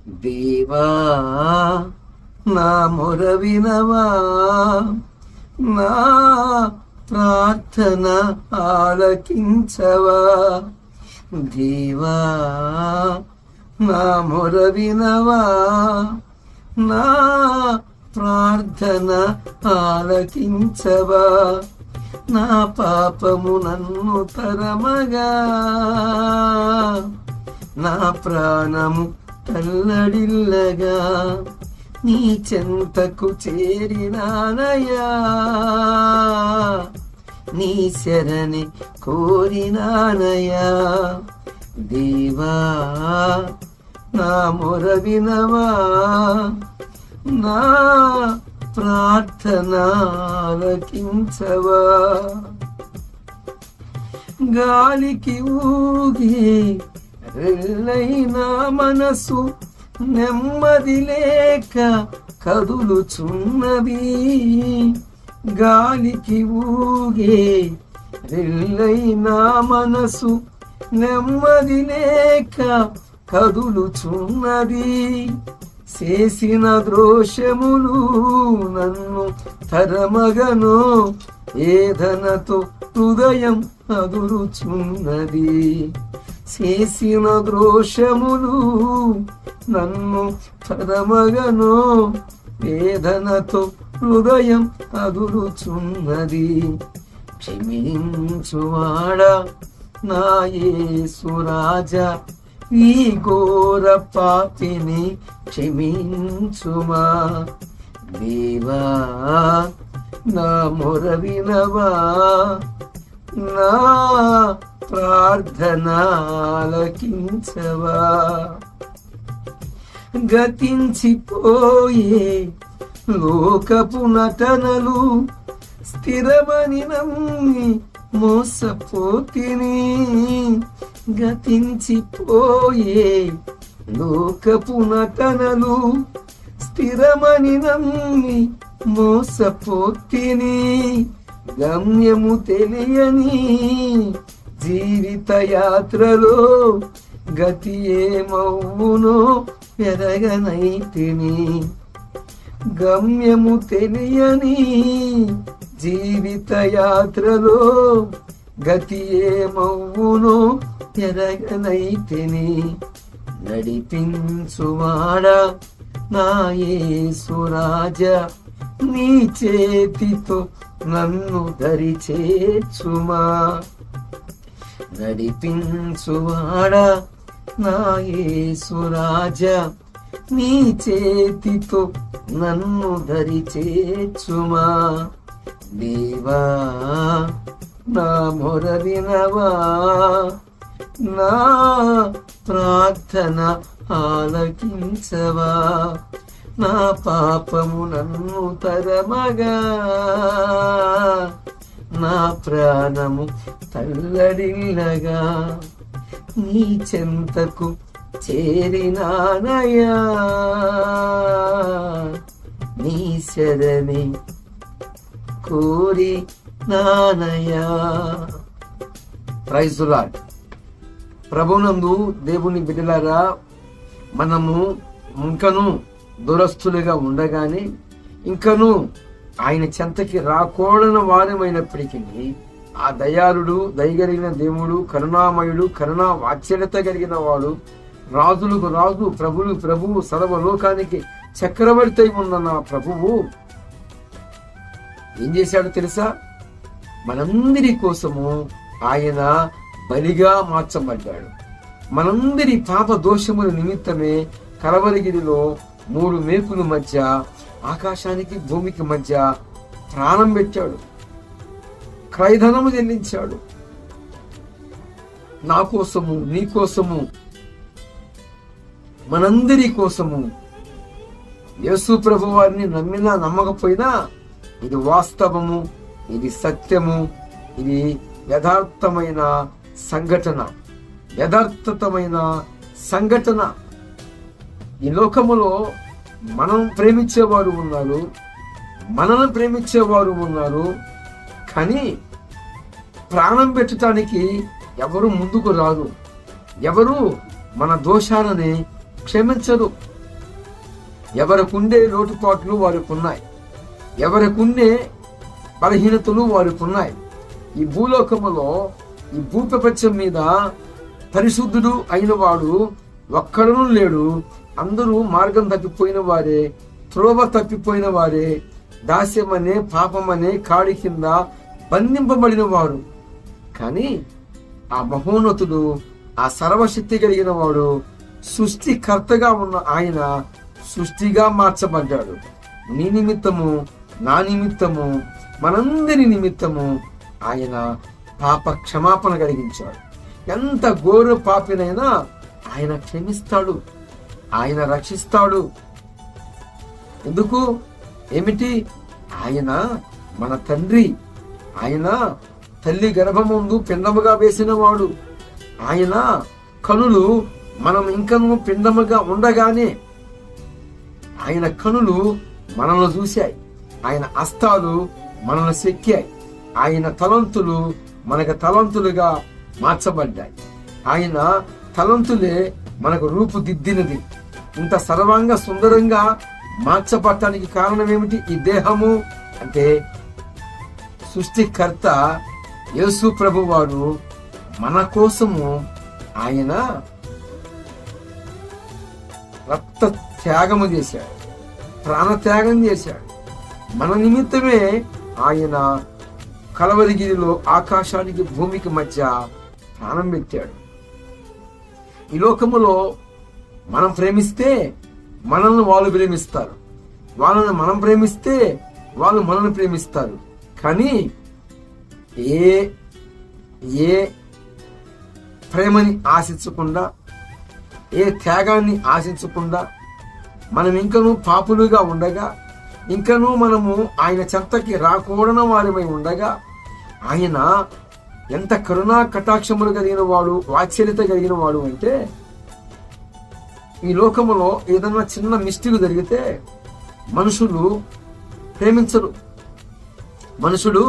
దేవా నా మొర వినవా, నా ప్రార్థన ఆలకించవా. దేవా నా మొర వినవా, నా ప్రార్థన ఆలకించవా. నా పాపము నన్ను తరమగా, నా ప్రాణము తల్లడిల్లగా, నీ చెంతకు చేరినానయ్యా, నీ శరణి కోరినానయ్యా. దేవా నా మొర వినవా, నా ప్రార్థన ఆలకించవా. గాలికి ఊగి రెల్లైన మనసు నెమ్మది లేక కదులుచున్నది. గాలికి ఊగే రెల్లైన మనసు నెమ్మది లేక కదులుచున్నది. చేసిన ద్రోషములు నన్ను తరమగను, ఏదనతో హృదయం అదురుచున్నది. చేసిన ద్రోషములు నన్ను తరమగను, వేదనతో హృదయం అదురుచున్నది. క్షమించువాడా నా యేసు రాజా, ఈ ఘోర పాపిని క్షమించుమా. దేవా నా మొర వినవా, నా ప్రార్థన ఆలకించవా. గతించిపోయే లోకపు నటనలు స్థిరమని నమ్మి మోసపోతిని. గతించిపోయే లోకపు నటనలు స్థిరమని నమ్మి మోసపోతిని. గమ్యము తెలియని జీవిత యాత్రలో గతి ఏమవునో ఎరగనైతిని. గమ్యము తెలియని జీవిత యాత్రలో గతి ఏమవునో ఎరగనైతిని. నడిపించువాడా నా యేసు రాజా, నీ చేతితో నన్ను దరి చేర్చుమా. నడిపించువాడా నా యేసు రాజా, నీ చేతితో నన్ను దరి చేర్చుమా. దేవా నా మొర వినవా, నా ప్రార్థన ఆలకించవా. నా పాపము నన్ను తరమగా, నా ప్రాణము తల్లడిల్లగా, నీ చెంతకు చేరినానయ్యా, నీ శరణి కోరి నానయ్యా. Praise the lord. ప్రభునందు దేవుని బిడ్డలారా, మనము ఇంకను దురస్తులుగా ఉండగానే, ఇంకను ఆయన చెంతకి రాకూడని వారమైనప్పటికీ ఆ దయాళుడు, దయగలిగిన దేవుడు, కరుణామయుడు, కరుణా వాత్సల్యత కలిగిన వాడు, రాజులకు రాజు, ప్రభువులకు ప్రభువు, సర్వలోకానికి చక్రవర్తి అయి ఉన్న నా ప్రభువు ఏం చేశాడు తెలుసా? మనందరి కోసము ఆయన బలిగా మార్చబడ్డాడు. మనందరి పాప దోషముల నిమిత్తమే కలవరిగిరిలో 3 మేకుల మధ్య, ఆకాశానికి భూమికి మధ్య ప్రాణం పెట్టాడు, క్రయధనము చెల్లించాడు. నా కోసము, నీ కోసము, మనందరి కోసము. యేసు ప్రభు వారిని నమ్మినా నమ్మకపోయినా ఇది వాస్తవము, ఇది సత్యము, ఇది యథార్థమైన సంఘటన, యథార్థమైన సంఘటన. ఈ లోకములో మనం ప్రేమించేవారు ఉన్నారు, మనల్ని ప్రేమించేవారు ఉన్నారు, కానీ ప్రాణం పెట్టడానికి ఎవరు ముందుకు రారు, ఎవరు మన దోషాలని క్షమించరు. ఎవరికుండే లోటుపాట్లు వారికి ఉన్నాయి, ఎవరికుండే బలహీనతలు వారికి ఉన్నాయి. ఈ భూలోకములో, ఈ భూప్రపంచం మీద పరిశుద్ధుడు అయిన వాడు ఒక్కడనూ లేడు. అందరూ మార్గం తప్పిపోయిన వారే, త్రోవ తప్పిపోయిన వారే, దాస్యమనే పాపమనే కాడి కింద బంధింపబడిన వారు. కానీ ఆ మహోన్నతుడు, ఆ సర్వశక్తి కలిగిన వాడు, సృష్టికర్తగా ఉన్న ఆయన సృష్టిగా మార్చబడ్డాడు. నీ నిమిత్తము, నా నిమిత్తము, మనందరి నిమిత్తము ఆయన పాప క్షమాపణ కలిగించాడు. ఎంత ఘోర పాపినైనా ఆయన క్షమిస్తాడు, ఆయన రక్షిస్తాడు. ఎందుకు? ఏమిటి? ఆయన మన తండ్రి, ఆయన తల్లి గర్భముందు పిండముగా వేసిన వాడు. ఆయన కనులు మనం ఇంకనూ పిండముగా ఉండగానే ఆయన కనులు మనల్ని చూశాయి, ఆయన హస్తాలు మనల్ని సెక్కాయి, ఆయన తలంతులు మనకు తలంతులుగా మార్చబడ్డాయి. ఆయన తలంతులే మనకు రూపుదిద్దినది. ఇంత సర్వాంగ సుందరంగా మార్చబడటానికి కారణం ఏమిటి? ఈ దేహము అంటే సృష్టికర్త యేసు ప్రభు వారు మన కోసము ఆయన రక్త త్యాగము చేశాడు, ప్రాణత్యాగం చేశాడు. మన నిమిత్తమే ఆయన కలవరిగిరిలో ఆకాశానికి భూమికి మధ్య ప్రాణం పెట్టాడు. ఈ లోకములో మనం ప్రేమిస్తే మనల్ని వాళ్ళు ప్రేమిస్తారు, వాళ్ళని మనం ప్రేమిస్తే వాళ్ళు మనల్ని ప్రేమిస్తారు. కానీ ఏ ప్రేమని ఆశించకుండా, ఏ త్యాగాన్ని ఆశించకుండా, మనం ఇంకనూ పాపులుగా ఉండగా, ఇంకనూ మనము ఆయన చెంతకి రాకూడని వారిమై ఉండగా, ఆయన ఎంత కరుణా కటాక్షములు కలిగిన వాడు, వాత్సల్యత కలిగిన వాడు అంటే, ఈ లోకములో ఏదన్నా చిన్న మిస్టేక్ జరిగితే మనుషులు ప్రేమించరు, మనుషులు